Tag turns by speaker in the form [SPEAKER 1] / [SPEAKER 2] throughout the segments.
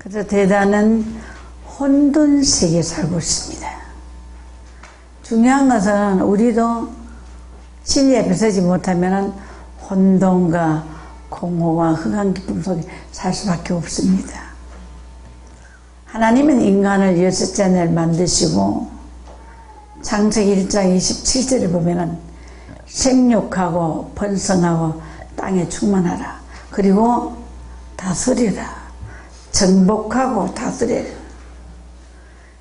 [SPEAKER 1] 그래서 대단한 혼돈 세계에 살고 있습니다. 중요한 것은 우리도 진리 앞에 서지 못하면 혼돈과 공허와 흑암 깊음 속에 살 수밖에 없습니다. 하나님은 인간을 6째 날 만드시고 창세기 1장 27절에 보면은 생육하고 번성하고 땅에 충만하라. 그리고 다스리라. 정복하고 다스리라.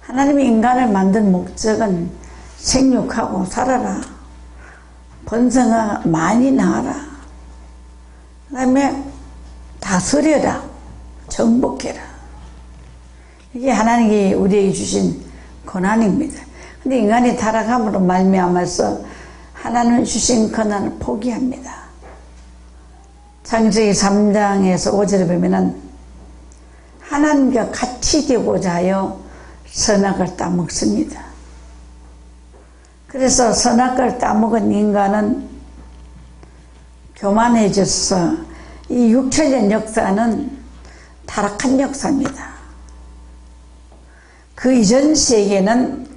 [SPEAKER 1] 하나님이 인간을 만든 목적은 생육하고 살아라. 번성하고 많이 나와라. 그 다음에 다스려라. 정복해라. 이게 하나님이 우리에게 주신 권한입니다. 근데 인간이 타락함으로 말미암아서 하나님 주신 권한을 포기합니다. 창세기 3장에서 5절에 보면은 하나님과 같이 되고자 하여 선악을 따먹습니다. 그래서 선악을 따먹은 인간은 교만해져서 이 육체적 역사는 타락한 역사입니다. 그 이전 세계는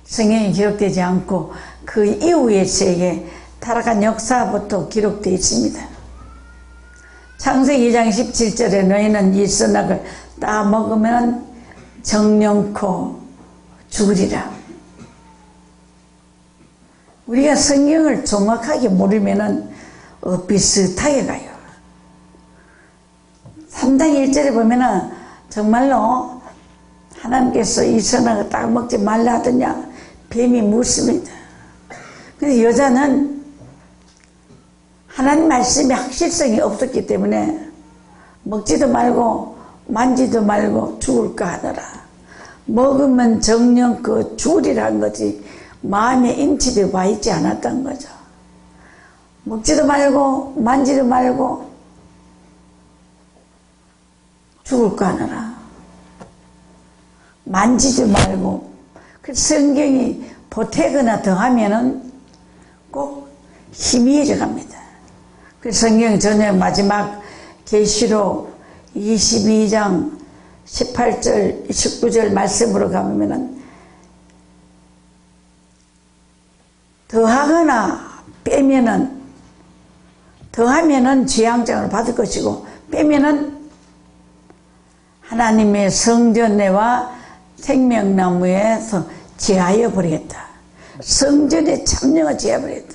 [SPEAKER 1] 성경에 기록되지 않고 그 이후의 세계 타락한 역사부터 기록되어 있습니다. 창세기 2장 17절에 너희는 이 선악을 따먹으면 정령코 죽으리라. 우리가 성경을 정확하게 모르면 비슷하게 가요. 3장 1절에 보면 정말로 하나님께서 이 선악을 따먹지 말라 하더냐 뱀이 묻습니다. 근데 여자는 하나님 말씀이 확실성이 없었기 때문에 먹지도 말고 만지도 말고 죽을까 하더라. 먹으면 정령코 죽으리라는 거지 마음에 인치에 와 있지 않았던 거죠. 먹지도 말고 만지도 말고 죽을까 하더라. 만지지 말고. 그래서 성경이 보태거나 더하면은 꼭 희미해져 갑니다. 그래서 성경 전에 마지막 계시록 22장 18절 19절 말씀으로 가보면은 더하거나 빼면은 더하면은 재앙장을 받을 것이고 빼면은 하나님의 성전에와 생명나무에서 제하여 버리겠다. 성전에 참여가 제하여 버리겠다.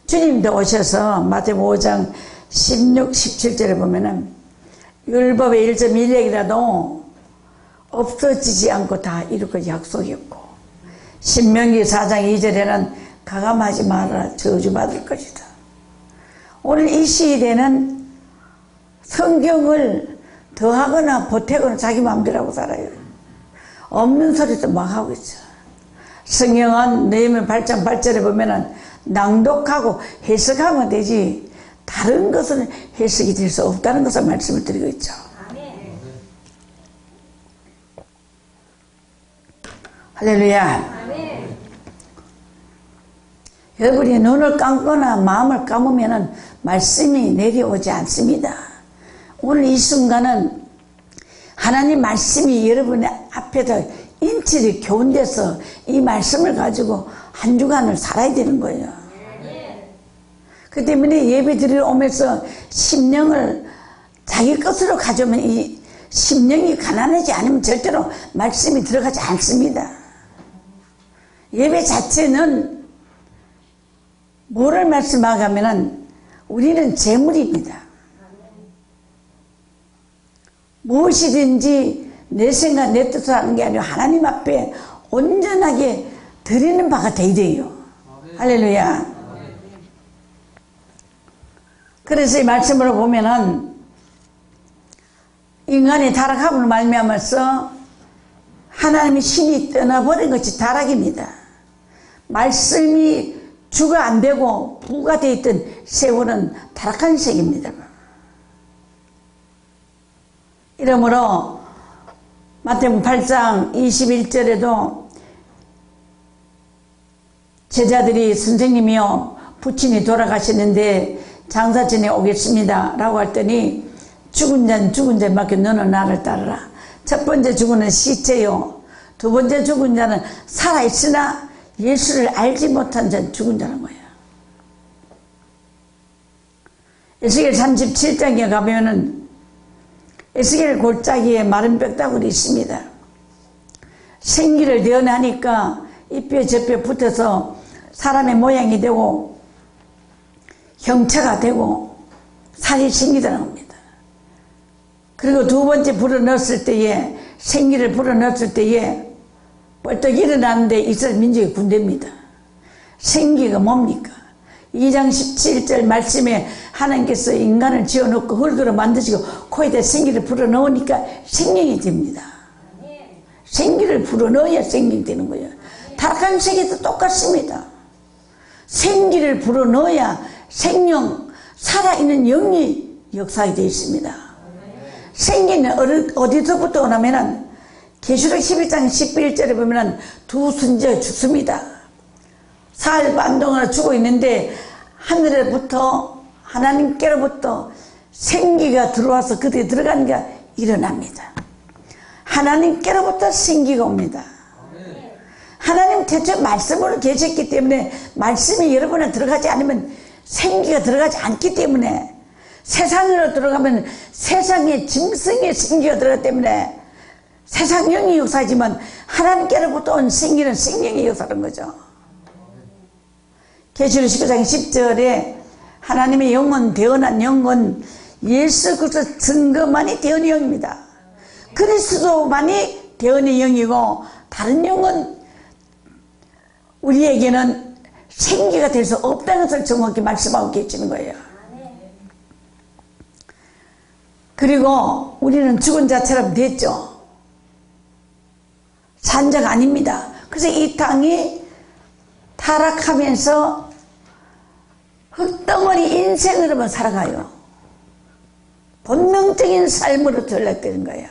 [SPEAKER 1] 주님도 오셔서 마태복음 5장 16, 17절에 보면은 율법의 1.1핵이라도 없어지지 않고 다 이루고 약속했고 신명기 4장 2절에는 가감하지 말아라 저주받을 것이다. 오늘 이 시대는 성경을 더하거나 보태거나 자기 마음대로 하고 살아요. 없는 소리도 막 하고 있어. 성경은 느헤미야 8장 8절에 보면은 낭독하고 해석하면 되지 다른 것은 해석이 될 수 없다는 것을 말씀을 드리고 있죠. 할렐루야. 여러분이 눈을 감거나 마음을 감으면 말씀이 내려오지 않습니다. 오늘 이 순간은 하나님 말씀이 여러분의 앞에서 인치를 교훈돼서 이 말씀을 가지고 한 주간을 살아야 되는 거예요. 그 때문에 예배 드리러 오면서 심령을 자기 것으로 가져오면 이 심령이 가난하지 않으면 절대로 말씀이 들어가지 않습니다. 예배 자체는 뭐를 말씀하고 하면은 우리는 재물입니다. 무엇이든지 내 생각 내 뜻으로 하는 게 아니라 하나님 앞에 온전하게 드리는 바가 돼야 돼요. 할렐루야. 그래서 이 말씀으로 보면은 인간이 타락함을 말미암아서 하나님의 신이 떠나버린 것이 타락입니다. 말씀이 주가 안 되고 부가 되어 있던 세월은 타락한 세계입니다. 이러므로 마태복음 8장 21절에도 제자들이 선생님이요 부친이 돌아가셨는데 장사전에 오겠습니다 라고 했더니 죽은 자는 죽은 자에 맡겨 너는 나를 따르라. 첫 번째 죽은 자는 시체요. 두 번째 죽은 자는 살아있으나 예수를 알지 못한 자는 죽은 자는 거예요. 에스겔 37장에 가면은 에스겔 골짜기에 마른 뼈다구리 있습니다. 생기를 내어나니까 이 뼈 저 뼈 붙어서 사람의 모양이 되고 형체가 되고 살이 생기더라는 겁니다. 그리고 두 번째 불어넣었을 때에 생기를 불어넣었을 때에 벌떡 일어나는데 이스라엘 민족의 군대입니다. 생기가 뭡니까? 2장 17절 말씀에 하나님께서 인간을 지어놓고 흙으로 만드시고 코에다 생기를 불어넣으니까 생명이 됩니다. 생기를 불어넣어야 생명이 되는 거예요. 타락한 세계도 똑같습니다. 생기를 불어넣어야 생명, 살아있는 영이 역사가 되어 있습니다. 생기는 어디서부터 오냐면은 계시록 11장 11절에 보면은 두 선지자가 죽습니다. 사흘 반 동안 죽어 있는데 하늘에부터 하나님께로부터 생기가 들어와서 그들이 들어가는 게 일어납니다. 하나님께로부터 생기가 옵니다. 하나님 대체 말씀으로 계셨기 때문에 말씀이 여러분에 들어가지 않으면 생기가 들어가지 않기 때문에 세상으로 들어가면 세상의 짐승의 생기가 들어가기 때문에 세상 영이 역사하지만 하나님께로부터 온 생기는 생명의 역사라는 거죠. 계시록 19장 10절에 하나님의 영은 대언한 영은 예수 그리스도 증거만이 대언의 영입니다. 그리스도만이 대언의 영이고 다른 영은 우리에게는 생기가 될 수 없다는 것을 정확히 말씀하고 계시는 거예요. 그리고 우리는 죽은 자처럼 됐죠. 산 자가 아닙니다. 그래서 이 땅이 타락하면서 흙덩어리 인생으로만 살아가요. 본능적인 삶으로 전락되는 거예요.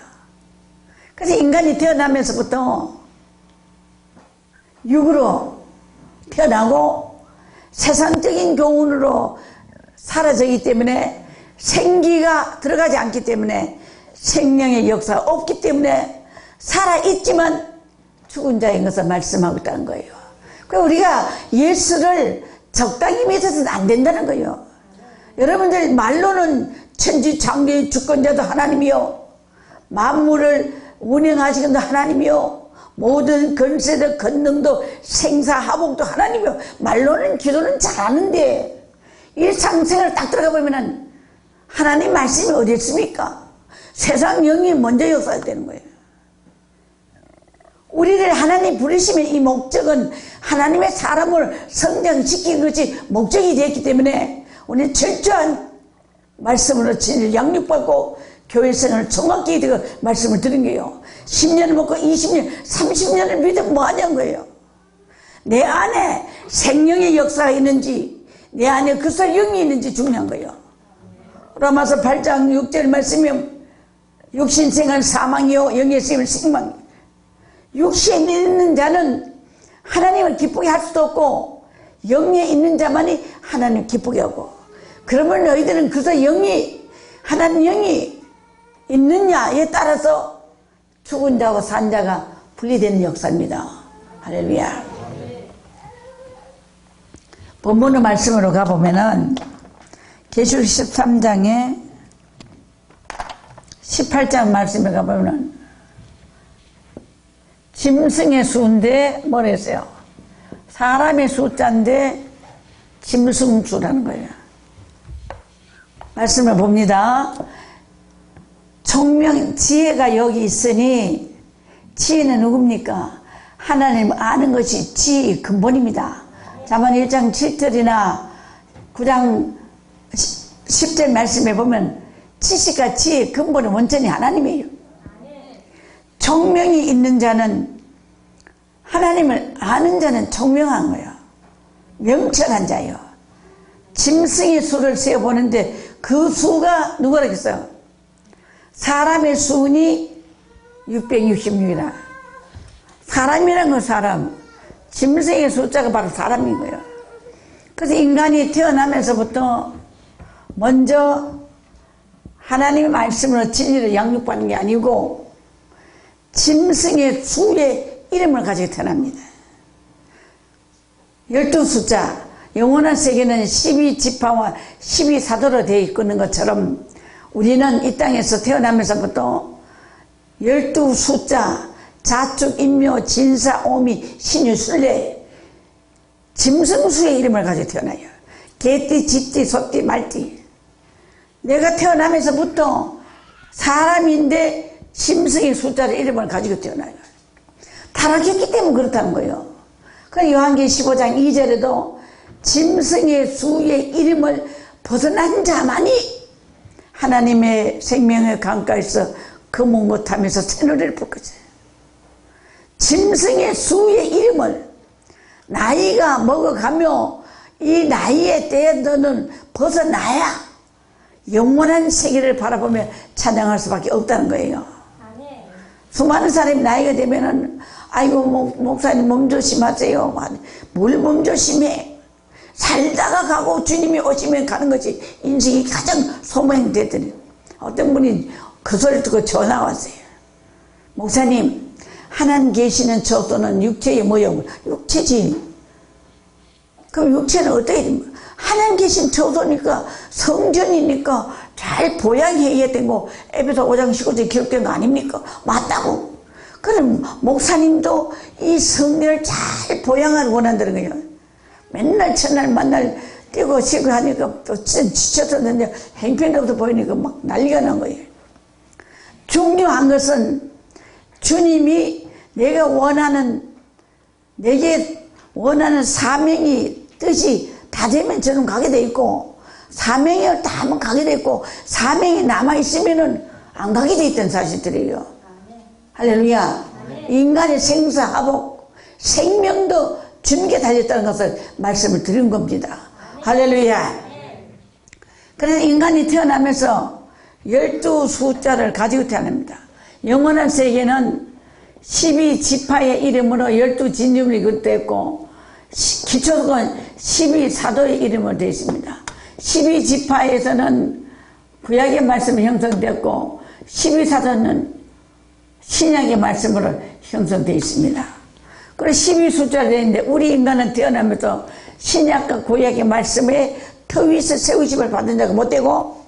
[SPEAKER 1] 그래서 인간이 태어나면서부터 육으로 태어나고 세상적인 교훈으로 사라지기 때문에 생기가 들어가지 않기 때문에 생명의 역사가 없기 때문에 살아있지만 죽은 자인 것을 말씀하고 있다는 거예요. 그러니까 우리가 예수를 적당히 믿어서는 안 된다는 거예요. 여러분들 말로는 천지창조의 주권자도 하나님이요 만물을 운영하시는 하나님이요 모든 권세도 권능도 생사하복도 하나님이요 말로는 기도는 잘하는데 일상생활을 딱 들어가 보면은 하나님 말씀이 어디 있습니까? 세상 영이 먼저 역사가 되는 거예요. 우리를 하나님 부르시면 이 목적은 하나님의 사람을 성장시키는 것이 목적이 되었기 때문에 우리는 철저한 말씀으로 진리를 양육받고 교회생활을 정확히 되고 말씀을 드린 거예요. 10년을 먹고 20년, 30년을 믿으면 뭐 하냐는 거예요. 내 안에 생명의 역사가 있는지 내 안에 그리스도 영이 있는지 중요한 거예요. 로마서 8장 6절 말씀이면 육신생은 사망이요 영의 생은 생망이요. 육신에 있는 자는 하나님을 기쁘게 할 수도 없고 영에 있는 자만이 하나님을 기쁘게 하고 그러면 너희들은 그래서 영이 하나님 영이 있느냐에 따라서 죽은 자와 산 자가 분리되는 역사입니다. 할렐루야. 본문의 말씀으로 가보면은 계시록 13장에 18장 말씀에 가보면은 짐승의 수인데 뭐라 했어요? 사람의 숫자인데 짐승 수라는 거예요. 말씀을 봅니다. 총명 지혜가 여기 있으니 지혜는 누굽니까? 하나님 아는 것이 지혜의 근본입니다. 잠언 1장 7절이나 9장 10절 말씀에 보면 지식과 지혜의 근본은 원천이 하나님이에요. 총명이 있는 자는 하나님을 아는 자는 총명한 거예요. 명철한 자예요. 짐승의 수를 세어보는데 그 수가 누구라고 했어요? 사람의 수니 666이라. 사람이란 건 사람, 짐승의 숫자가 바로 사람인 거예요. 그래서 인간이 태어나면서부터 먼저 하나님의 말씀으로 진리를 양육받는 게 아니고 짐승의 수의 이름을 가지고 태어납니다. 12숫자, 영원한 세계는 12지파와 12사도로 되어 있는 것처럼 우리는 이 땅에서 태어나면서부터 12숫자, 자축, 인묘, 진사, 오미, 신유, 순례, 짐승수의 이름을 가지고 태어나요. 개띠, 쥐띠, 소띠, 말띠. 내가 태어나면서부터 사람인데 짐승의 숫자를 이름을 가지고 태어나요. 타락했기 때문에 그렇다는 거예요. 그래서 요한계시록 15장 2절에도 짐승의 수의 이름을 벗어난 자만이 하나님의 생명의 강가에서 금을 못하면서 새노래를 부를 거지. 짐승의 수의 이름을 나이가 먹어가며 이 나이의 때에 너는 벗어나야 영원한 세계를 바라보며 찬양할 수밖에 없다는 거예요. 수많은 사람이 나이가 되면은 아이고 목사님 몸 조심하세요. 뭘 몸 조심해. 살다가 가고 주님이 오시면 가는 것이 인생이 가장 소망되더니 어떤 분이 그 소리를 듣고 전화 왔어요. 목사님 하나님 계시는 저도는 육체의 모형. 육체지. 그럼 육체는 어떻게 됩니까? 하나님 계신 저도니까 성전이니까 잘 보양해야 되고 에베소 5장 19절에 기록된 거 아닙니까? 맞다고. 그럼 목사님도 이 성전을 잘 보양하는 원한다는 거예요. 맨날 첫날 만날 뛰고 쉬고 하니까 또 지쳤었는데 행편도 보이니까 막 난리가 난 거예요. 중요한 것은 주님이 내가 원하는 내게 원하는 사명이 뜻이 다 되면 저는 가게 돼 있고 사명이 다 하면 가게 돼 있고 사명이 남아있으면은 안 가게 돼 있다는 사실들이에요. 할렐루야. 인간의 생사하복 생명도 주는 게 달렸다는 것을 말씀을 드린 겁니다. 할렐루야. 그래서 인간이 태어나면서 12숫자를 가지고 태어납니다. 영원한 세계는 12지파의 이름으로 12진주물이 긋도있고 기초석은 12사도의 이름으로 되어 있습니다. 12지파에서는 구약의 말씀이 형성되었고 12사도는 신약의 말씀으로 형성되어 있습니다. 그리고 12숫자가 되어 있는데 우리 인간은 태어나면서 신약과 구약의 말씀에 터 위에서 세우심을 받은 자가 못되고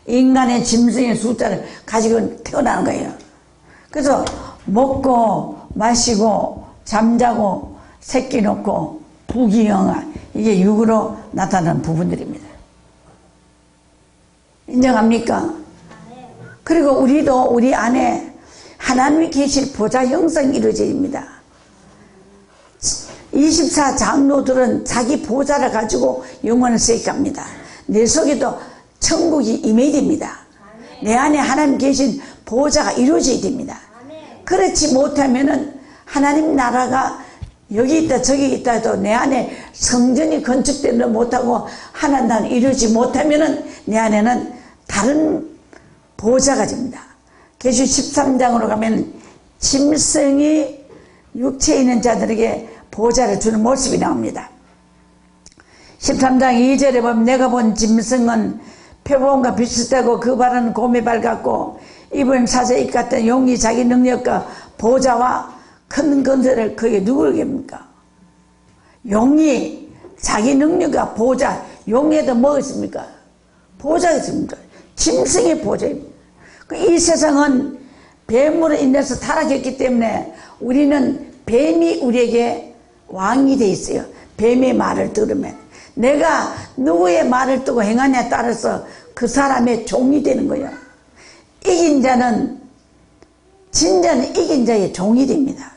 [SPEAKER 1] 인간의 짐승의 숫자를 가지고 태어나는 거예요. 그래서 먹고 마시고 잠자고 새끼 놓고 부귀영화 이게 육으로 나타나는 부분들입니다. 인정합니까? 그리고 우리도 우리 안에 하나님이 계실 보좌 형성이 이루어집니다. 24장로들은 자기 보좌를 가지고 영원을 세계합니다. 내 속에도 천국이 임해야 됩니다. 내 안에 하나님 계신 보좌가 이루어져야 됩니다. 그렇지 못하면은 하나님 나라가 여기 있다 저기 있다 해도 내 안에 성전이 건축되지 못하고 하나님 나라가 이루어지지 못하면은 내 안에는 다른 보좌가 됩니다. 계시록 13장으로 가면 짐승이 육체에 있는 자들에게 보좌를 주는 모습이 나옵니다. 13장 2절에 보면 내가 본 짐승은 표범과 비슷하고 그 발은 곰의 발 같고 입은 사자의 입 같은 용이 자기 능력과 보좌와 큰 건설을 그게 누구겠습니까? 용이 자기 능력과 보좌, 용에도 뭐가 있습니까? 보좌가 있습니다. 짐승의 보좌입니다. 이 세상은 뱀으로 인해서 타락했기 때문에 우리는 뱀이 우리에게 왕이 돼 있어요. 뱀의 말을 들으면 내가 누구의 말을 듣고 행하냐에 따라서 그 사람의 종이 되는 거예요. 이긴 자는 진자는 이긴 자의 종이 됩니다.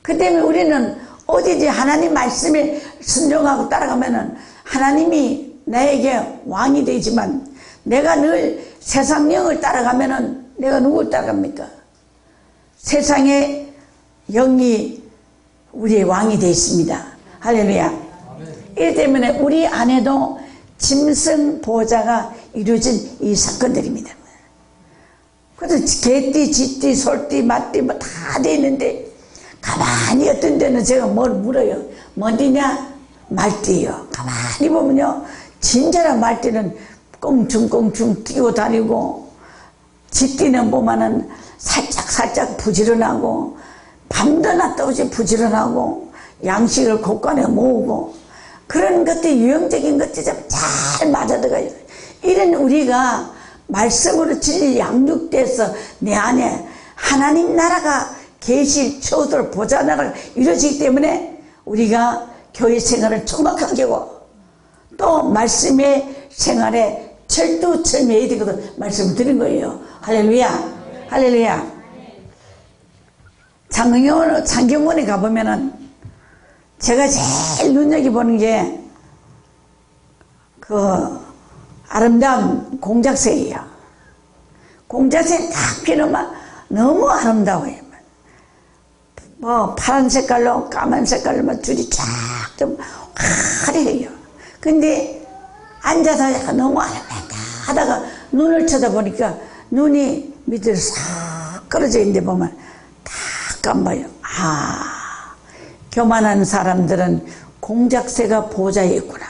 [SPEAKER 1] 그 때문에 우리는 어디지 하나님 말씀에 순종하고 따라가면은 하나님이 나에게 왕이 되지만 내가 늘 세상 영을 따라가면은 내가 누굴 따라갑니까? 세상의 영이 우리의 왕이 되어 있습니다. 할렐루야. 이 때문에 우리 안에도 짐승 보좌가 이루어진 이 사건들입니다. 그래서 개띠, 쥐띠, 솔띠, 맞띠 뭐 다 돼 있는데 가만히 어떤 데는 제가 뭘 물어요. 뭐디냐? 말띠요. 가만히 보면요. 진짜란 말띠는 꽁충꽁충 뛰고 다니고 집 뛰는 보면은 살짝 부지런하고 밤도 낮도 없이 부지런하고 양식을 곳간에 모으고 그런 것들이 유형적인 것들이 잘 맞아들어가요. 이런 우리가 말씀으로 진리 양육돼서 내 안에 하나님 나라가 계실 초들 보좌 나라가 이루어지기 때문에 우리가 교회 생활을 정확하게 하고 또 말씀의 생활에 철두철미해야 되거든 말씀을 드린 거예요. 할렐루야. 할렐루야. 창경원에 가보면은 제가 제일 눈여겨보는 게 그 아름다운 공작새예요. 공작새 딱 피는만 너무 아름다워요. 뭐 파란 색깔로 까만 색깔로 막 줄이 쫙 좀 화려해요. 근데 앉아서 약간 너무 아름답다 하다가 눈을 쳐다보니까 눈이 밑으로 싹 떨어져 있는데 보면 다 깜봐요. 아, 교만한 사람들은 공작새가 보좌에 있구나.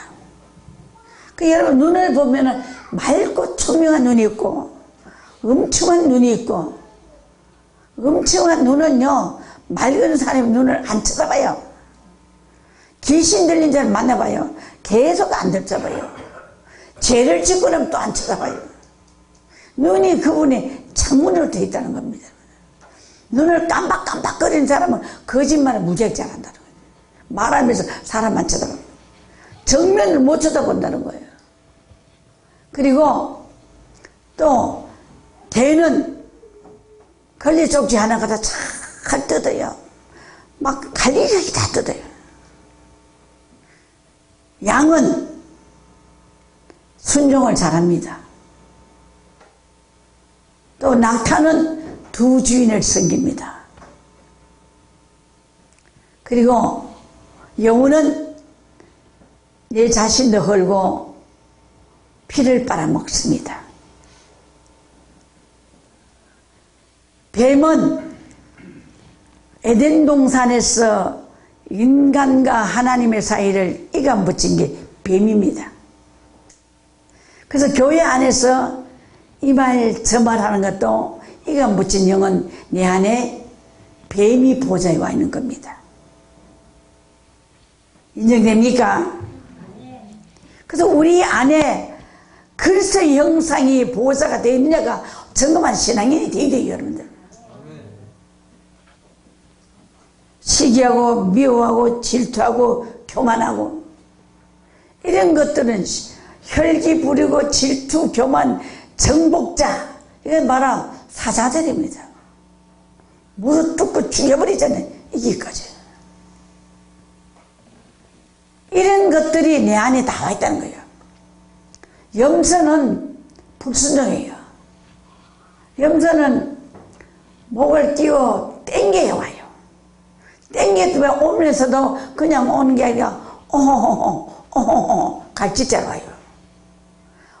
[SPEAKER 1] 그 여러분 눈을 보면은 맑고 투명한 눈이 있고 음침한 눈이 있고 음침한 눈은요 맑은 사람의 눈을 안 쳐다봐요. 귀신 들린 자를 만나봐요. 계속 안 들쳐봐요. 죄를 짓고 나면 또 안 쳐다봐요. 눈이 그분이 창문으로 되어 있다는 겁니다. 눈을 깜박깜박거리는 사람은 거짓말을 무지하게 잘한다는 거예요. 말하면서 사람만 쳐다봐요. 정면을 못 쳐다본다는 거예요. 그리고 또 개는 걸레 쪽지 하나 갖다 잘 뜯어요. 막 갈리력이 다 뜯어요. 양은 순종을 잘합니다. 또 낙타는 두 주인을 섬깁니다. 그리고 여우는 내 자신도 헐고 피를 빨아먹습니다. 뱀은 에덴 동산에서 인간과 하나님의 사이를 이간 붙인 게 뱀입니다. 그래서 교회 안에서 이 말 저 말 하는 것도 이간 붙인 영은 내 안에 뱀이 보좌에 와 있는 겁니다. 인정됩니까? 그래서 우리 안에 그리스도의 형상이 보좌가 되어 있느냐가 점검한 신앙인이 되어야 돼요, 여러분들. 시기하고 미워하고 질투하고 교만하고 이런 것들은 혈기 부리고 질투 교만 정복자 이건 바로 사자들입니다. 무릎 뜯고 죽여버리잖아요. 이기까지. 이런 것들이 내 안에 나와 있다는 거예요. 염소는 불순종이에요. 염소는 목을 띄워 땡겨야 와요. 땡겨두면 오면서도 그냥 오는 게 아니라 어허허허 갈짓자로 와요.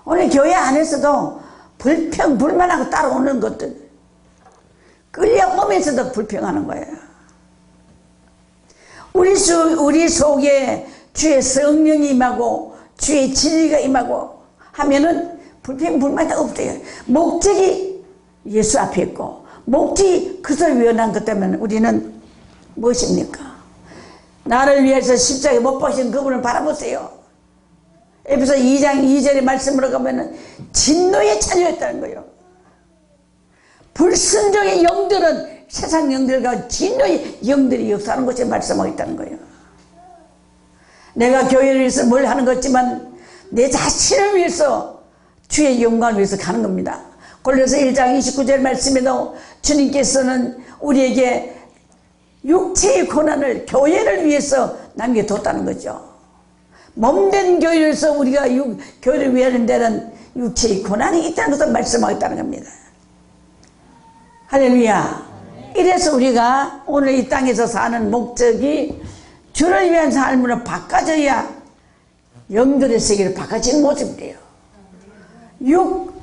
[SPEAKER 1] 오늘 교회 안에서도 불평불만하고 따라오는 것들 끌려오면서도 불평하는 거예요. 우리 속에 주의 성령이 임하고 주의 진리가 임하고 하면은 불평불만이 없대요. 목적이 예수 앞에 있고 목적이 그것을 위원한 것 때문에 우리는 무엇입니까? 나를 위해서 십자가에 못 박힌 그분을 바라보세요. 에베소 2장 2절의 말씀으로 가면은 진노의 자녀였다는 거예요. 불순종의 영들은 세상 영들과 진노의 영들이 역사하는 것에 말씀하고 있다는 거예요. 내가 교회를 위해서 뭘 하는 거지만 내 자신을 위해서 주의 영광을 위해서 가는 겁니다. 골로새 1장 29절 말씀에도 주님께서는 우리에게 육체의 고난을 교회를 위해서 남겨뒀다는 거죠. 몸된 교회에서 우리가 교회를 위하는 데는 육체의 고난이 있다는 것을 말씀하겠다는 겁니다. 할렐루야. 이래서 우리가 오늘 이 땅에서 사는 목적이 주를 위한 삶으로 바꿔져야 영들의 세계로 바꿔지는 모습이에요. 6.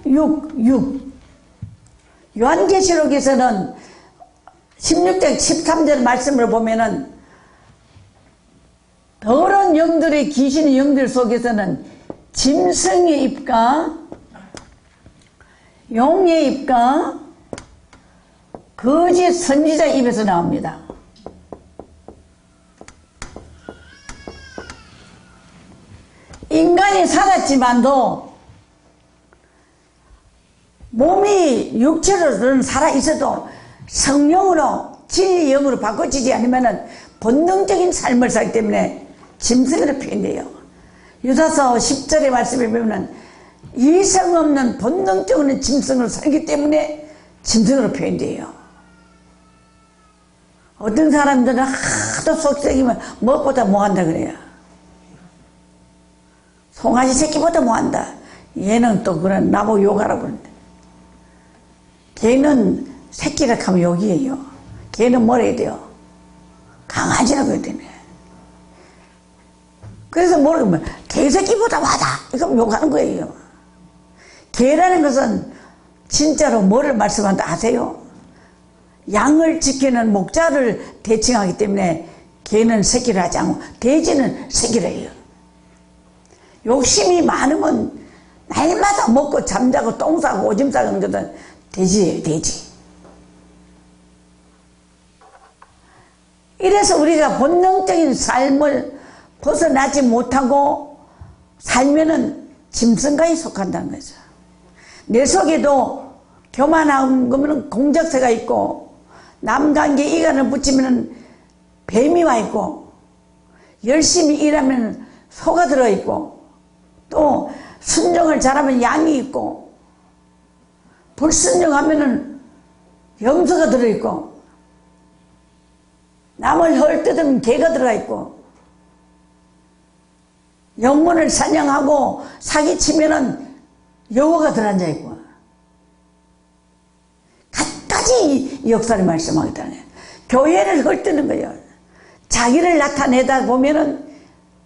[SPEAKER 1] 요한계시록에서는 16장 13절 말씀을 보면은 더러운 영들의 귀신의 영들 속에서는 짐승의 입과 용의 입과 거짓 선지자 입에서 나옵니다. 인간이 살았지만도 몸이 육체로는 살아있어도 성령으로 진리의 영으로 바꿔지지 않으면 본능적인 삶을 살기 때문에 짐승으로 표현돼요. 유다서 10절의 말씀에 보면 이성 없는 본능적인 짐승으로 살기 때문에 짐승으로 표현돼요. 어떤 사람들은 하도 속썩이면 무엇보다 뭐한다 그래요. 송아지 새끼보다 뭐한다. 얘는 또 그런 나보고 욕하라고 그러는데, 걔는 새끼라 하면 욕이에요. 걔는 뭐라 해야 돼요? 강아지라고 해야 되네. 그래서 뭐라고 하면 개새끼보다 와다 이거 욕하는 거예요. 개라는 것은 진짜로 뭐를 말씀한다 아세요? 양을 지키는 목자를 대칭하기 때문에 개는 새끼를 하지 않고 돼지는 새끼를 해요. 욕심이 많으면 날마다 먹고 잠자고 똥 싸고 오줌 싸는 것은 돼지예요, 돼지. 이래서 우리가 본능적인 삶을 벗어나지 못하고 살면은 짐승과에 속한다는 거죠. 내 속에도 교만한 거면 공작새가 있고, 남관계 이간을 붙이면 뱀이 와 있고, 열심히 일하면 소가 들어있고, 또 순종을 잘하면 양이 있고, 불순종하면 염소가 들어있고, 남을 헐뜯으면 개가 들어가 있고, 영혼을 사냥하고 사기치면은 여호가 들어앉아 있고, 갖가지 역사를 말씀하겠다는 거예요. 교회를 헐뜯는 거예요. 자기를 나타내다 보면은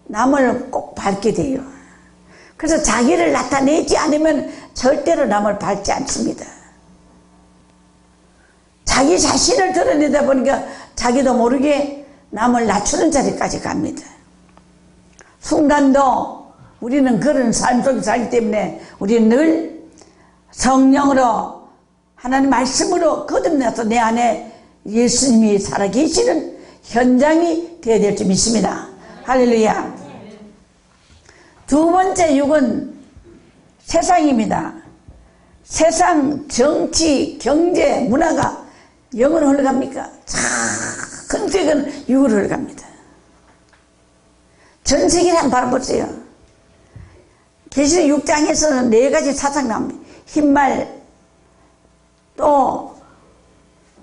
[SPEAKER 1] 남을 꼭 밟게 돼요. 그래서 자기를 나타내지 않으면 절대로 남을 밟지 않습니다. 자기 자신을 드러내다 보니까 자기도 모르게 남을 낮추는 자리까지 갑니다. 순간도 우리는 그런 삶 속에 살기 때문에 우리는 늘 성령으로 하나님 말씀으로 거듭나서 내 안에 예수님이 살아계시는 현장이 되어야 될 줄 믿습니다. 할렐루야. 두 번째 육은 세상입니다. 세상, 정치, 경제, 문화가 영으로 흘러갑니까? 큰 세계는 육으로 흘러갑니다. 전 세계를 한번 바라보세요. 계시록 6장에서는 4가지 사상 나옵니다. 흰말, 또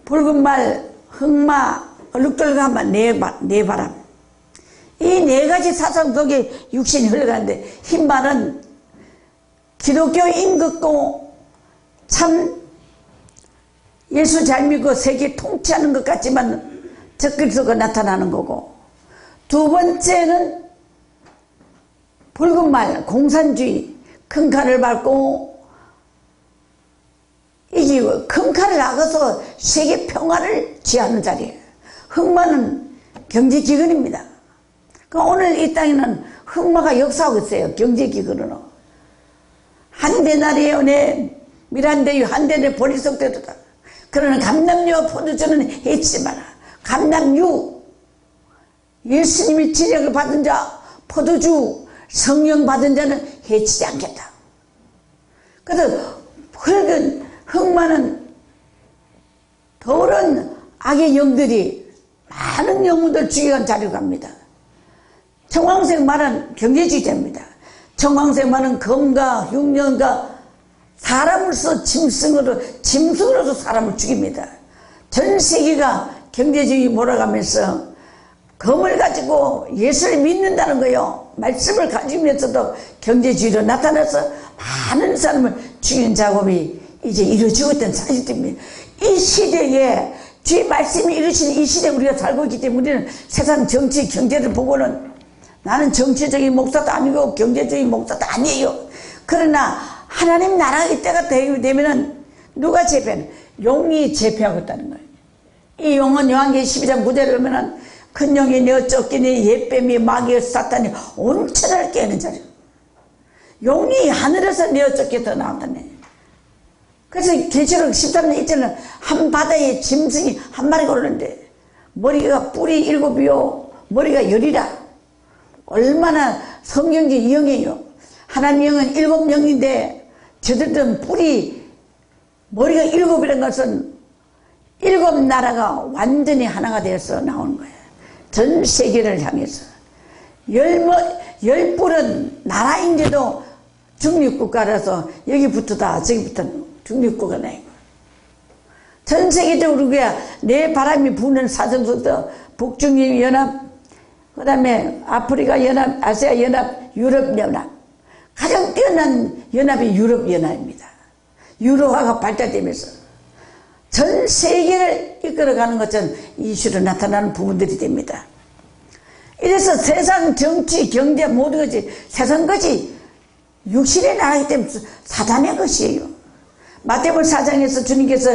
[SPEAKER 1] 붉은 말, 흑마, 얼룩덜룩한 말, 네 바람. 이 4가지 사상 속에 육신이 흘러가는데, 흰말은 기독교 임긋고 참 예수 잘 믿고 세계 통치하는 것 같지만 적그리스도가 나타나는 거고, 두 번째는 붉은 말, 공산주의, 큰 칼을 밟고 이기고 큰 칼을 악어서 세계 평화를 취하는 자리예요. 흑마는 경제기근입니다. 그러니까 오늘 이 땅에는 흑마가 역사하고 있어요. 경제기근으로. 한대나리에 내 미란대유 한대내 보리석대도다. 그러나 감람유와 포도주는 해치지 마라. 감람유, 예수님이 진역을 받은 자, 포도주, 성령 받은 자는 해치지 않겠다. 그래서 흙은, 흑마는 더러운 악의 영들이 많은 영혼들 죽여간 자리로 갑니다. 청황색 말은 경제주의자입니다. 청황색 말은 검과 흉년과 사람으로서 짐승으로서 사람을 죽입니다. 전 세계가 경제주의 몰아가면서 검을 가지고 예수를 믿는다는 거요. 말씀을 가지면서도 경제주의로 나타나서 많은 사람을 죽이는 작업이 이제 이루어지고 있다는 사실입니다. 이 시대에 주의 말씀이 이루어지는 이 시대에 우리가 살고 있기 때문에 우리는 세상 정치, 경제를 보고는 나는 정치적인 목사도 아니고 경제적인 목사도 아니에요. 그러나 하나님 나라 이때가 되면은 누가 제패하는? 용이 제패하고 있다는 거예요. 이 용은 요한계시록 12장 9절에 보면은 큰 용이 내어 쫓기니 옛뱀이 마귀의 사탄이 온 천하를 깨는 자리예요. 용이 하늘에서 내어 쫓겨 나온다네. 그래서 계시록 13장 있잖아요. 한 바다에 짐승이 한 마리가 오르는데 머리가 뿔이 7이요 머리가 10이라. 얼마나 성경적 영이에요. 하나님 영은 7영인데 저들은 뿔이 머리가 7이라는 것은 7 나라가 완전히 하나가 되어서 나오는 거예요. 전 세계를 향해서. 10뿔은 나라인데도 중립국가라서 여기부터 다 저기부터 중립국가 나요. 전 세계적으로 내 바람이 부는 사정수도 북중미 연합, 그 다음에 아프리카 연합, 아시아 연합, 유럽 연합. 가장 뛰어난 연합이 유럽 연합입니다. 유로화가 발달되면서 전 세계를 이끌어가는 것처럼 이슈로 나타나는 부분들이 됩니다. 이래서 세상 정치, 경제 모든 것이 세상 것이 육신의 나라이기 때문에 사단의 것이에요. 마태복음 4장에서 주님께서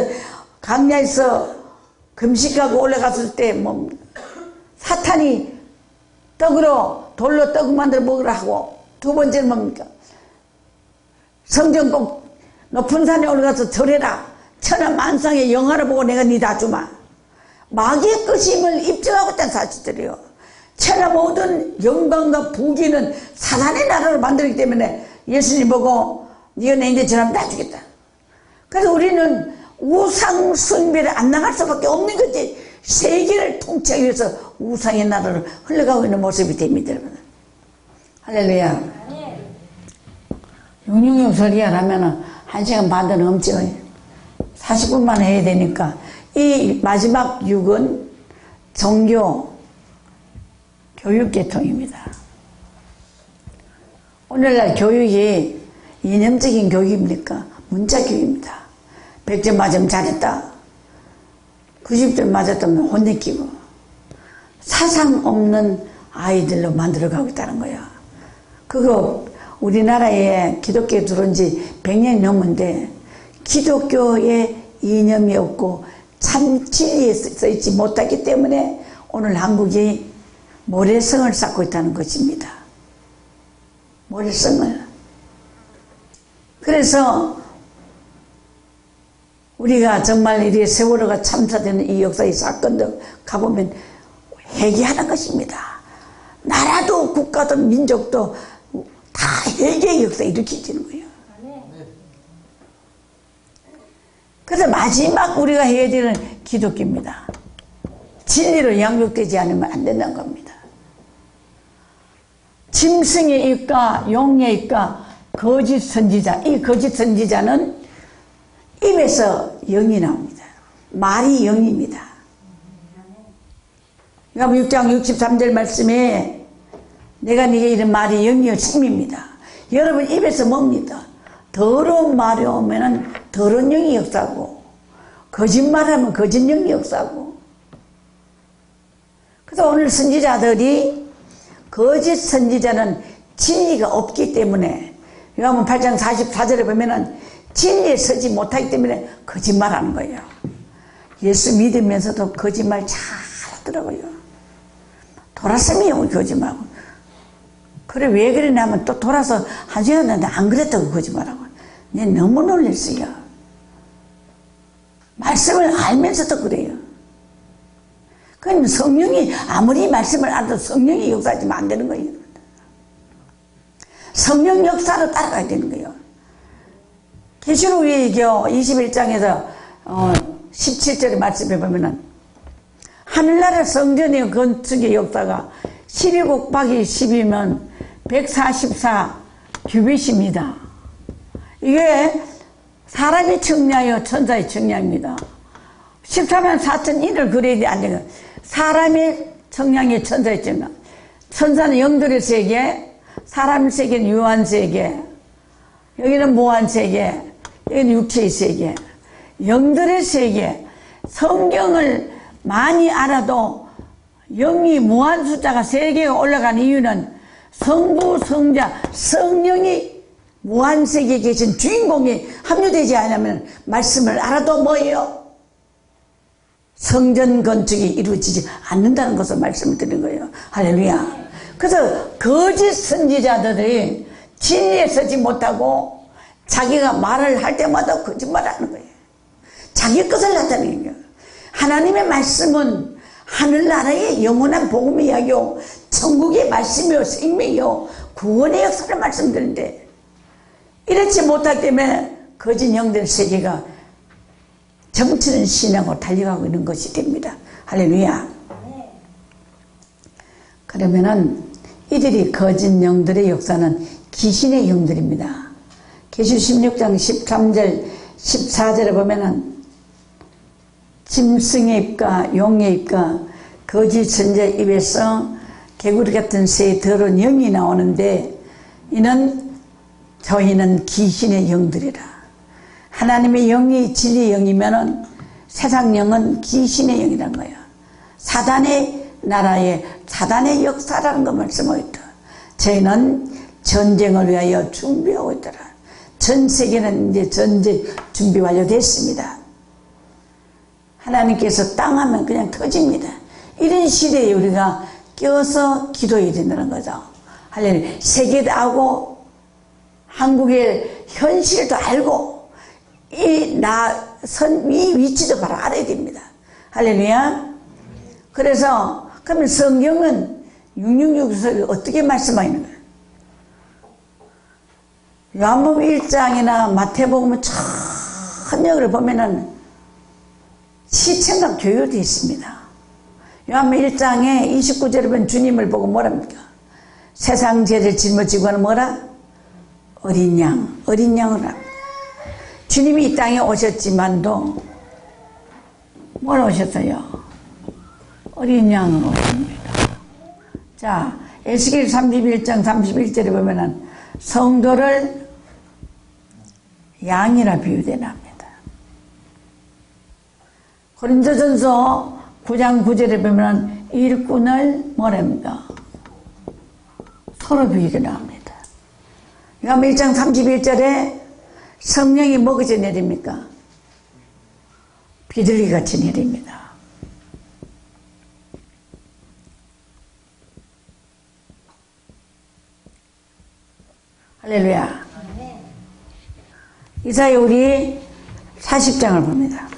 [SPEAKER 1] 강야에서 금식하고 올라갔을 때 사탄이 돌로 떡 만들어 먹으라 하고, 두 번째는 뭡니까? 성전 꼭 높은 산에 올라가서 절해라. 천하 만상의 영화를 보고 내가 니 다 주마. 마귀의 것임을 입증하고 있다는 사실들이요. 천하 모든 영광과 부귀는 사단의 나라로 만들기 때문에 예수님 보고 네가 내 인제 전하면 다 주겠다. 그래서 우리는 우상 숭배를 안 나갈 수밖에 없는 거지. 세계를 통치하기 위해서 우상의 나라로 흘러가고 있는 모습이 됩니다, 여러분. 할렐루야. 666 설교하려면 1시간 반도 넘죠. 40분만 해야 되니까. 이 마지막 6은 종교 교육계통입니다. 오늘날 교육이 이념적인 교육입니까? 문자 교육입니다. 100점 맞으면 잘했다. 90점 맞았다면 혼내키고 사상 없는 아이들로 만들어가고 있다는 거야. 그거 우리나라에 기독교에 들어온 지 100년이 넘은데 기독교에 이념이 없고 참 진리에 써있지 못하기 때문에 오늘 한국이 모래성을 쌓고 있다는 것입니다. 모래성을. 그래서 우리가 정말 이렇게 세월호가 참사되는 이 역사의 사건도 가보면 회개하는 것입니다. 나라도 국가도 민족도 다 회개의 역사 일으키는 거예요. 그래서 마지막 우리가 해야 되는 기독교입니다. 진리로 양육되지 않으면 안 된다는 겁니다. 짐승의 입과 용의 입과 거짓 선지자, 이 거짓 선지자는 입에서 영이 나옵니다. 말이 영입니다. 요한복음 6장 63절 말씀에 내가 네게 이런 말이 영이요 심입니다. 여러분 입에서 뭡니까? 더러운 말이 오면은 더러운 영이 역사하고, 거짓말하면 거짓 영이 역사하고. 그래서 오늘 선지자들이 거짓 선지자는 진리가 없기 때문에 요한복음 8장 44절에 보면은 진리에 서지 못하기 때문에 거짓말하는 거예요. 예수 믿으면서도 거짓말 잘 하더라고요. 돌았으면 거짓말하고. 그래 왜 그러냐면 또 돌아서 한 시간 됐는데 안 그랬다고 거짓말하고. 내 너무 놀랐어요. 말씀을 알면서도 그래요. 그럼 성령이 아무리 말씀을 알아도 성령이 역사하지면 안 되는 거예요. 성령 역사로 따라가야 되는 거예요. 계시록기교 21장에서 17절의 말씀에 보면은 하늘나라 성전의 건축의 역사가 12 곱하기 10이면 144 규빗입니다. 이게 사람이 청량이요 천사의 청량입니다. 14만 4천 인을 그려야 안 되는 사람의 청량이 천사의 청량. 천사는 영들의 세계, 사람의 세계는 유한 세계, 여기는 무한 세계, 여기는 육체의 세계, 영들의 세계. 성경을 많이 알아도 영이 무한 숫자가 3개가 올라간 이유는 성부, 성자, 성령이 무한 세계에 계신 주인공이 합류되지 않으면 말씀을 알아도 뭐예요? 성전 건축이 이루어지지 않는다는 것을 말씀을 드린 거예요. 할렐루야. 그래서 거짓 선지자들이 진리에 서지 못하고 자기가 말을 할 때마다 거짓말하는 거예요. 자기 것을 나타내는 거예요. 하나님의 말씀은 하늘나라의 영원한 복음의 이야기요, 천국의 말씀이요, 생명이요, 구원의 역사를 말씀드리는데, 이렇지 못할 때문에 거짓 영들 세계가 정치는 신앙으로 달려가고 있는 것이 됩니다. 할렐루야. 그러면은 이들이 거짓 영들의 역사는 귀신의 영들입니다. 계시 16장 13절 14절에 보면은 짐승의 입과 용의 입과 거짓 선지자 입에서 개구리 같은 새 더러운 영이 나오는데, 이는 저희는 귀신의 영들이라. 하나님의 영이 진리의 영이면은 세상 영은 귀신의 영이란 거예요. 사단의 나라에 사단의 역사라는 거 말씀하고 있다. 저희는 전쟁을 위하여 준비하고 있더라. 전 세계는 이제 전쟁 준비 완료됐습니다. 하나님께서 땅하면 그냥 터집니다. 이런 시대에 우리가 껴서 기도해야 된다는 거죠. 할렐루야. 세계도 알고 한국의 현실도 알고 이 위치도 바로 알아야 됩니다. 할렐루야. 그래서 그러면 성경은 666을 어떻게 말씀하고 있는 거예요? 요한복음 1장이나 마태복음 천역을 보면은 시청각 교육되어 있습니다. 요한복음 1장에 29절에 보면 주님을 보고 뭐랍니까? 세상 죄를 짊어지고 하는 뭐라? 어린 양, 어린 양을 합니다. 주님이 이 땅에 오셨지만도 뭘 오셨어요? 어린 양으로 오십니다. 자, 에스겔 31장 31절에 보면은 성도를 양이라 비유되납니다. 고린도전서 9장 9절에 보면 일꾼을 뭐랍니까? 서로 비유되납니다. 요한복음 1장 31절에 성령이 뭐같이 내립니까? 비둘기같이 내립니다. 할렐루야. 이사야 우리 40장을 봅니다.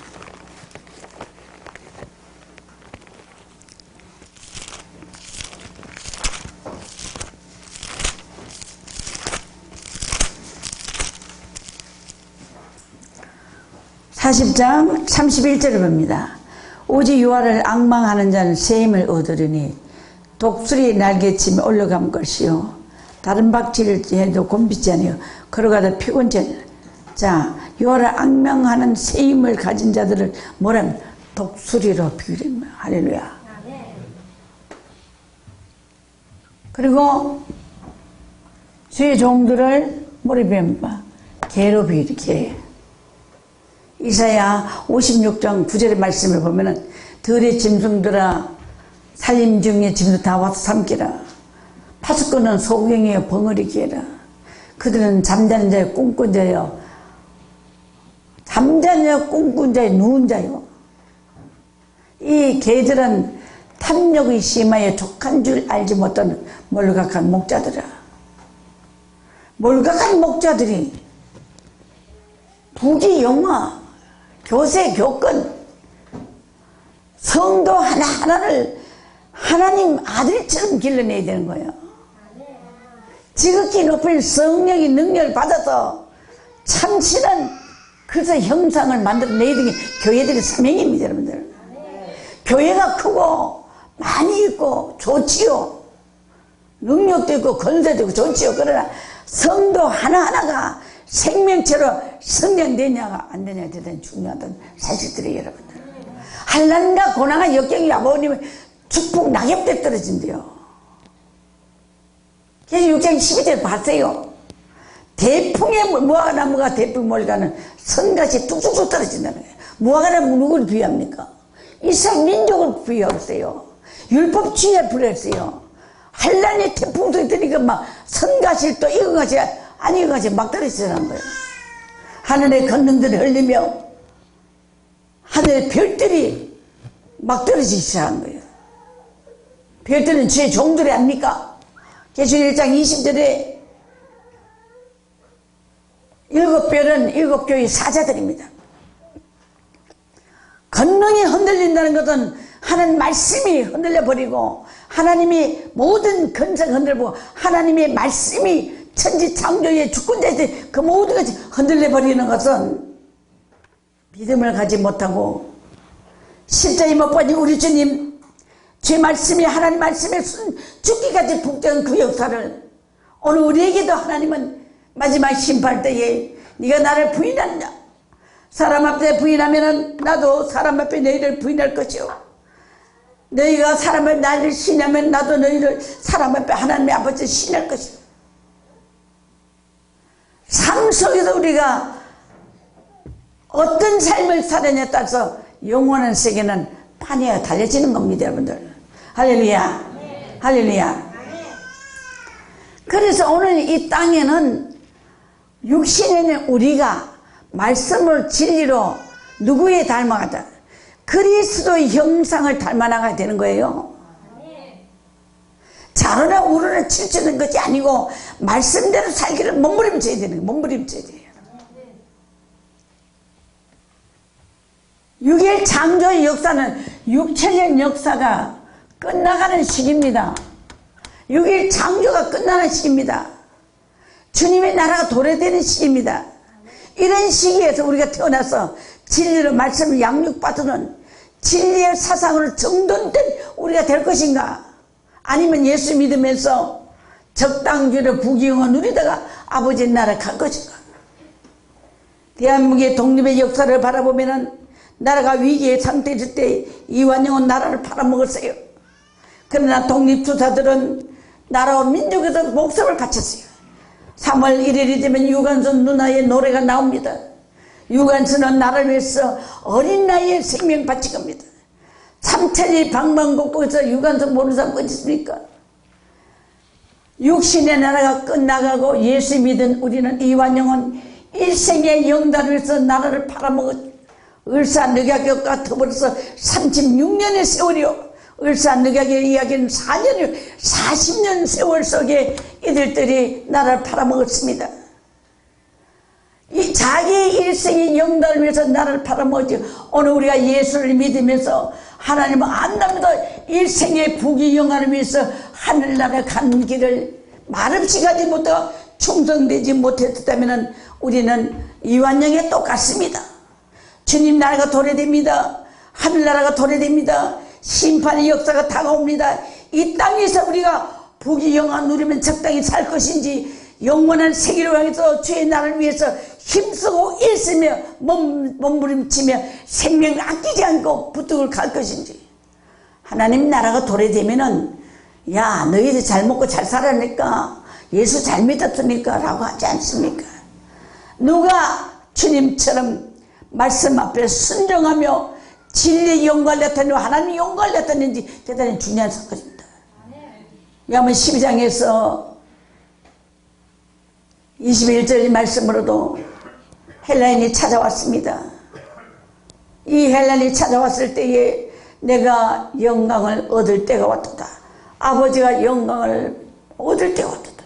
[SPEAKER 1] (40장) 31절을 봅니다. 오직 여호와를 앙망하는 자는 새 힘을 얻으리니 독수리 날개치며 올라갈 것이요 다른 박질을 해도 곤비지 않아요. 걸어가다 피곤치 않아요. 자, 여호와를 앙망하는 새 힘을 가진 자들을 뭐라면 독수리로 비유합니다. 할렐루야. 그리고 주의 종들을 뭐로 비유합니까? 개로 비유해. 개. 이사야 56장 9절의 말씀을 보면은 들의 짐승들아 살림 중에 짐승 다 와서 삼키라. 파수꾼은 소경이여 벙어리게 해라. 그들은 잠자는 자여 꿈꾼 자여 잠자는 자여 꿈꾼 자여 누운 자여. 이 개들은 탐욕이 심하여 족한 줄 알지 못하는 몰각한 목자들아. 몰각한 목자들이 부귀 영화 교세 교권 성도 하나하나를 하나님 아들처럼 길러내야 되는 거예요. 지극히 높은 성령의 능력을 받아서 참신한 그래서 형상을 만들어내야 되는 게 교회들의 사명입니다. 여러분들. 교회가 크고 많이 있고 좋지요. 능력도 있고 건설도 있고 좋지요. 그러나 성도 하나하나가 생명체로 성장되냐가 안 되냐가 대단히 중요하다는 사실들이에요. 여러분들. 한란과 고난과 역경이 아버님의 축복 낙엽대 떨어진대요. 그래서 6장 12절 봤어요. 대풍에 무화과나무가 대풍 몰가는 선같이 뚝뚝뚝 떨어진다는 거예요. 무화과나무 누구를 비유합니까? 이스라엘 민족을 비유했어요. 율법주의에 불했어요. 한란의 태풍도 있으니까 막 선같이 또 이거같이 아니 이거같이 막 떨어지라는 거예요. 하늘의 권능들이 흘리며 하늘의 별들이 막 떨어지기 시작한 거예요. 별들은 주의 종들이 아닙니까? 계시록 1장 20절에 일곱 별은 일곱 교의 사자들입니다. 권능이 흔들린다는 것은 하나님 말씀이 흔들려버리고 하나님이 모든 근성 흔들고 하나님의 말씀이 천지 창조의 주권자의 그 모든 것이 흔들려버리는 것은 믿음을 가지 못하고 십자가에 못 박힌 우리 주님 제 말씀이 하나님 말씀에 죽기까지 북대한 그 역사를 오늘 우리에게도 하나님은 마지막 심판 때에 네가 나를 부인하느냐 사람 앞에 부인하면 나도 사람 앞에 너희를 부인할 것이요 너희가 사람 앞에 나를 신하면 나도 너희를 사람 앞에 하나님의 아버지를 신할 것이요 삶 속에서 우리가 어떤 삶을 살느냐에 따라서 영원한 세계는 판이가 달려지는 겁니다 여러분들. 할렐루야. 할렐루야. 그래서 오늘 이 땅에는 육신에 있는 우리가 말씀을 진리로 누구에 닮아가다 그리스도의 형상을 닮아나가야 되는 거예요. 자로나 우로나 칠치는 것이 아니고 말씀대로 살기를 몸부림쳐야 되는 거예요. 몸부림쳐야 돼요. 6일 창조의 역사는 6천년 역사가 끝나가는 시기입니다. 6일 창조가 끝나는 시기입니다. 주님의 나라가 도래되는 시기입니다. 이런 시기에서 우리가 태어나서 진리로 말씀을 양육받는 진리의 사상으로 정돈된 우리가 될 것인가 아니면 예수 믿으면서 적당주의로 부귀영화 누리다가 아버지 나라 갈 것인가. 대한민국의 독립의 역사를 바라보면 나라가 위기의 상태에 있을 때 이완용은 나라를 팔아먹었어요. 그러나 독립투사들은 나라와 민족에서 목숨을 바쳤어요. 3월 1일이 되면 유관순 누나의 노래가 나옵니다. 유관순은 나라를 위해서 어린 나이에 생명 바친 겁니다. 삼천리 방방곡곡에서 유관순 모르는 사람 어디 있습니까? 육신의 나라가 끝나가고 예수 믿은 우리는 이완용은 일생의 영달을 위해서 나라를 팔아먹었죠. 을사늑약과 더불어서 36년의 세월이요. 을사늑약의 이야기는 4년이요. 40년 세월 속에 이들들이 나라를 팔아먹었습니다. 이 자기의 일생의 영달을 위해서 나라를 팔아먹었죠. 오늘 우리가 예수를 믿으면서 하나님을 안답니다. 일생의 부귀영화를 위해서 하늘나라 가는 길을 말없이 가지 못하고 충성되지 못했다면 우리는 이완용에 똑같습니다. 주님 나라가 도래됩니다. 하늘나라가 도래됩니다. 심판의 역사가 다가옵니다. 이 땅에서 우리가 부귀영화 누리면 적당히 살 것인지 영원한 세계를 향해서 주의 나라를 위해서 힘쓰고 일쓰며 몸부림치며 생명을 아끼지 않고 부득을 갈 것인지. 하나님 나라가 도래되면은 야 너희들 잘 먹고 잘 살았니까 예수 잘 믿었으니까 라고 하지 않습니까? 누가 주님처럼 말씀 앞에 순종하며 진리의 영광을 나타내고 하나님의 영광을 나타내는지 대단히 중요한 사건입니다. 야만 12장에서 21절 말씀으로도 헬라인이 찾아왔습니다. 이 헬라인이 찾아왔을 때에 내가 영광을 얻을 때가 왔도다. 아버지가 영광을 얻을 때가 왔도다.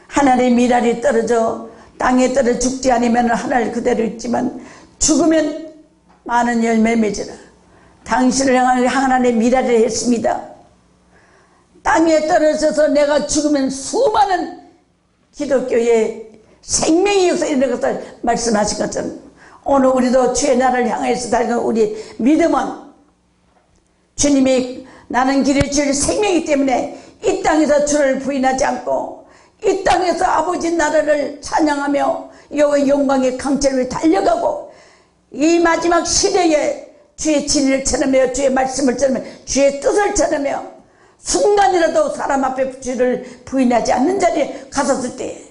[SPEAKER 1] 하늘의 미랄이 떨어져 땅에 떨어 죽지 않으면 하늘 그대로 있지만 죽으면 많은 열매 맺으라. 당신을 향한 하나님의 미랄을 했습니다. 땅에 떨어져서 내가 죽으면 수많은 기독교의 생명의 역사 이런 것을 말씀하신 것처럼 오늘 우리도 주의 나라를 향해서 달리는 우리 믿음은 주님이 나는 길의 주의 생명이기 때문에 이 땅에서 주를 부인하지 않고 이 땅에서 아버지 나라를 찬양하며 여호와의 영광의 강철을 위해 달려가고 이 마지막 시대에 주의 진리를 전하며 주의 말씀을 전하며 주의 뜻을 전하며 순간이라도 사람 앞에 주를 부인하지 않는 자리에 갔었을 때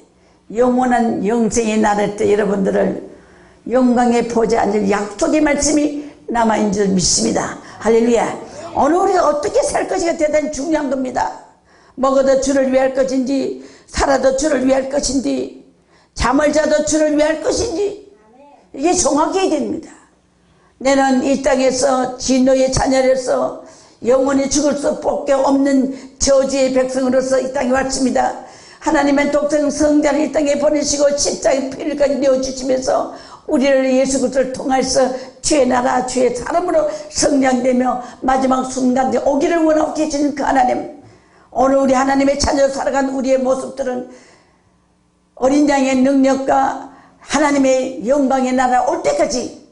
[SPEAKER 1] 영원한 영생의 나라일 때 여러분들을 영광의 보좌에 앉을 약속의 말씀이 남아있는 줄 믿습니다. 할렐루야. 오늘 우리가 어떻게 살 것인가 대단히 중요한 겁니다. 먹어도 주를 위할 것인지 살아도 주를 위할 것인지 잠을 자도 주를 위할 것인지 이게 정확해야 됩니다. 나는 이 땅에서 진노의 자녀로서 영원히 죽을 수 밖에 없는 저주의 백성으로서 이 땅에 왔습니다. 하나님의 독생 성자를 이 땅에 보내시고 십자가의 피를까지 내어주시면서 우리를 예수 그리스도를 통해서 주의 나라 주의 사람으로 성장되며 마지막 순간에 오기를 원하고 계시는 그 하나님, 오늘 우리 하나님의 자녀로 살아간 우리의 모습들은 어린 양의 능력과 하나님의 영광의 나라 올 때까지,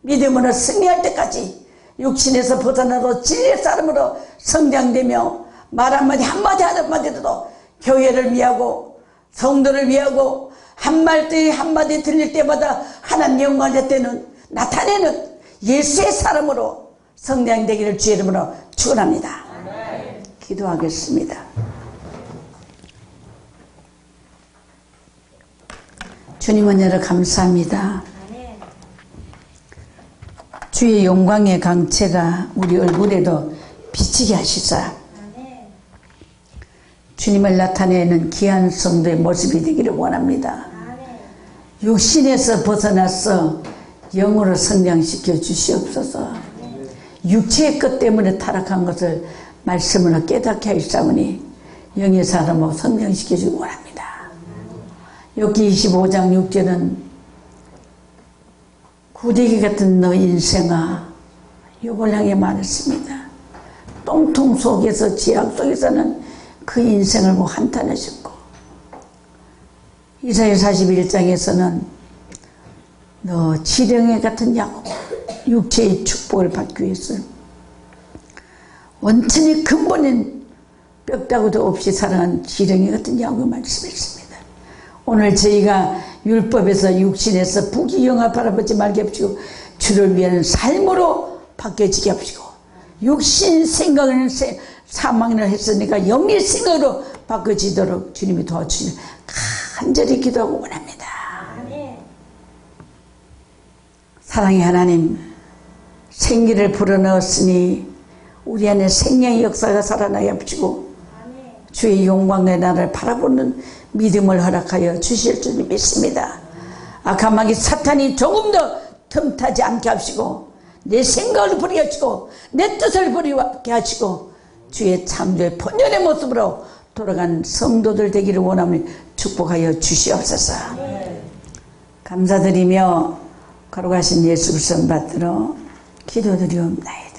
[SPEAKER 1] 믿음으로 승리할 때까지 육신에서 벗어나도 진리의 사람으로 성장되며 말 한마디 한마디도 교회를 위하고 성도를 위하고 한마디 들릴 때마다 하나님 영광을 나타내는 예수의 사람으로 성장되기를 주의 이름으로 축원합니다. 기도하겠습니다. 주님 은혜를 감사합니다. 주의 영광의 강체가 우리 얼굴에도 비치게 하시사 주님을 나타내는 귀한 성도의 모습이 되기를 원합니다. 육신에서 벗어나서 영으로 성장시켜 주시옵소서. 육체의 것 때문에 타락한 것을 말씀으로 깨닫게 하시사오니 영의 사람으로 성장시켜 주기 원합니다. 욥기 25장 6절은 구데기 같은 너 인생아, 욥을 향해 말했습니다. 똥통 속에서 지약 속에서는 그 인생을 뭐 한탄하셨고, 이사야 41장에서는 너 지령의 같은 야곱, 육체의 축복을 받기 위해서 원천의 근본인 뼈다구도 없이 살아간 지령의 같은 야곱을 말씀했습니다. 오늘 저희가 율법에서 육신에서 부귀영화 바라보지 말게 하시고 주를 위한 삶으로 바뀌어지게 하시고, 육신 생각을 사망을 했으니까 영의 생각으로 바꿔지도록 주님이 도와주시길 간절히 기도하고 원합니다. 사랑의 하나님, 생기를 불어넣었으니 우리 안에 생명의 역사가 살아나게 하시고 주의 영광의 나라를 바라보는 믿음을 허락하여 주실 줄 믿습니다. 악한 마귀 사탄이 조금 더 틈타지 않게 하시고 내 생각을 버리게 하시고 내 뜻을 버리게 하시고 주의 창조의 본연의 모습으로 돌아간 성도들 되기를 원하며 축복하여 주시옵소서. 감사드리며 걸어가신 예수 그리스도 받들어 기도드리옵나이다.